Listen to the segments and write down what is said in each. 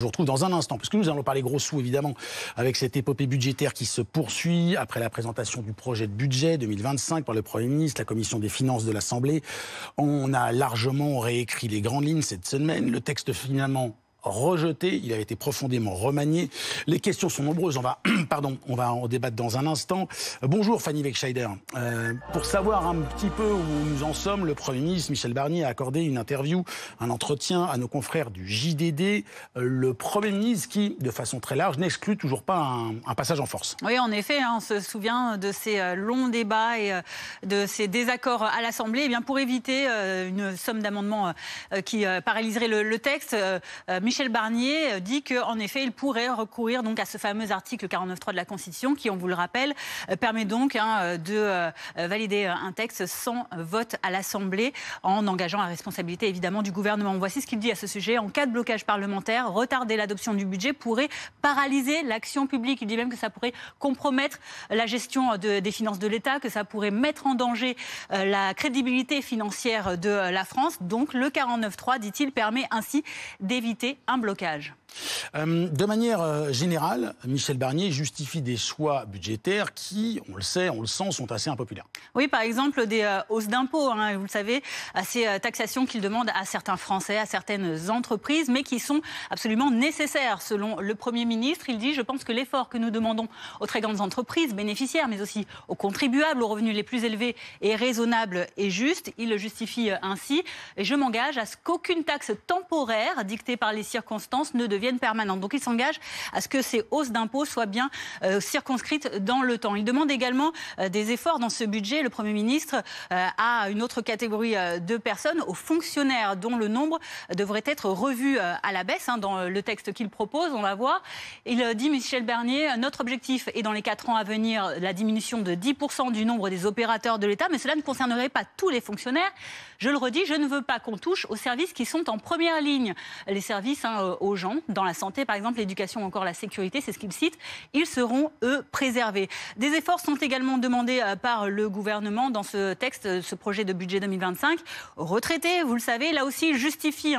Je vous retrouve dans un instant, puisque nous allons parler gros sous, évidemment, avec cette épopée budgétaire qui se poursuit après la présentation du projet de budget 2025 par le Premier ministre, la Commission des finances de l'Assemblée. On a largement réécrit les grandes lignes cette semaine. Le texte finalement rejeté, il a été profondément remanié. Les questions sont nombreuses, on va en débattre dans un instant. Bonjour Fanny Wegscheider. Pour savoir un petit peu où nous en sommes, le Premier ministre Michel Barnier a accordé une interview, un entretien à nos confrères du JDD. Le Premier ministre qui, de façon très large, n'exclut toujours pas un passage en force. Oui, en effet, on se souvient de ces longs débats et de ces désaccords à l'Assemblée. Eh bien, pour éviter une somme d'amendements qui paralyserait le texte, Michel Barnier dit qu'en effet, il pourrait recourir donc à ce fameux article 49.3 de la Constitution qui, on vous le rappelle, permet donc de valider un texte sans vote à l'Assemblée en engageant la responsabilité évidemment du gouvernement. Voici ce qu'il dit à ce sujet. En cas de blocage parlementaire, retarder l'adoption du budget pourrait paralyser l'action publique. Il dit même que ça pourrait compromettre la gestion des finances de l'État, que ça pourrait mettre en danger la crédibilité financière de la France. Donc le 49.3, dit-il, permet ainsi d'éviter un blocage. De manière générale, Michel Barnier justifie des choix budgétaires qui, on le sait, on le sent, sont assez impopulaires. Oui, par exemple, des hausses d'impôts, vous le savez, à ces taxations qu'il demande à certains Français, à certaines entreprises, mais qui sont absolument nécessaires. Selon le Premier ministre, il dit « Je pense que l'effort que nous demandons aux très grandes entreprises bénéficiaires, mais aussi aux contribuables, aux revenus les plus élevés, est raisonnable et juste. » Il le justifie ainsi. Et je m'engage à ce qu'aucune taxe temporaire dictée par les circonstances ne devienne permanente. Donc il s'engage à ce que ces hausses d'impôts soient bien circonscrites dans le temps. Il demande également des efforts dans ce budget. Le Premier ministre a une autre catégorie de personnes, aux fonctionnaires, dont le nombre devrait être revu à la baisse dans le texte qu'il propose. On va voir. Il dit, Michel Barnier, notre objectif est dans les 4 ans à venir la diminution de 10% du nombre des opérateurs de l'État, mais cela ne concernerait pas tous les fonctionnaires. Je le redis, je ne veux pas qu'on touche aux services qui sont en première ligne. Les services aux gens, dans la santé par exemple, l'éducation ou encore la sécurité, c'est ce qu'il cite, ils seront eux préservés. Des efforts sont également demandés par le gouvernement dans ce texte, ce projet de budget 2025. Retraités, vous le savez, là aussi il justifie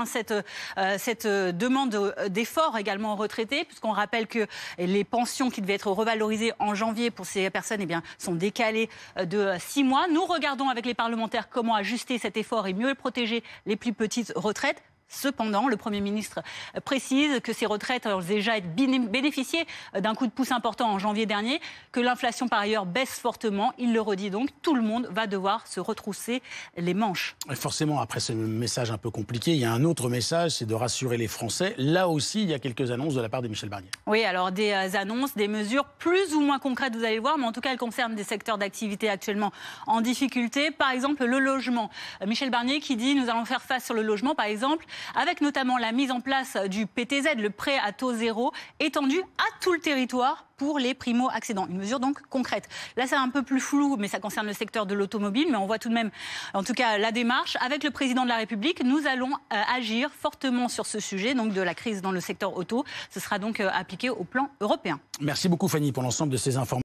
cette demande d'efforts également aux retraités, puisqu'on rappelle que les pensions qui devaient être revalorisées en janvier pour ces personnes sont décalées de 6 mois. Nous regardons avec les parlementaires comment ajuster cet effort et mieux protéger les plus petites retraites. Cependant, le Premier ministre précise que ces retraites ont déjà bénéficié d'un coup de pouce important en janvier dernier, que l'inflation par ailleurs baisse fortement. Il le redit donc, tout le monde va devoir se retrousser les manches. Et forcément, après ce message un peu compliqué, il y a un autre message, c'est de rassurer les Français. Là aussi, il y a quelques annonces de la part de Michel Barnier. Oui, alors des annonces, des mesures plus ou moins concrètes, vous allez le voir, mais en tout cas, elles concernent des secteurs d'activité actuellement en difficulté. Par exemple, le logement. Michel Barnier qui dit, nous allons faire face sur le logement, par exemple, avec notamment la mise en place du PTZ, le prêt à taux zéro, étendu à tout le territoire pour les primo-accédants. Une mesure donc concrète. Là, c'est un peu plus flou, mais ça concerne le secteur de l'automobile. Mais on voit tout de même, en tout cas, la démarche. Avec le président de la République, nous allons agir fortement sur ce sujet, donc de la crise dans le secteur auto. Ce sera donc appliqué au plan européen. Merci beaucoup Fanny pour l'ensemble de ces informations.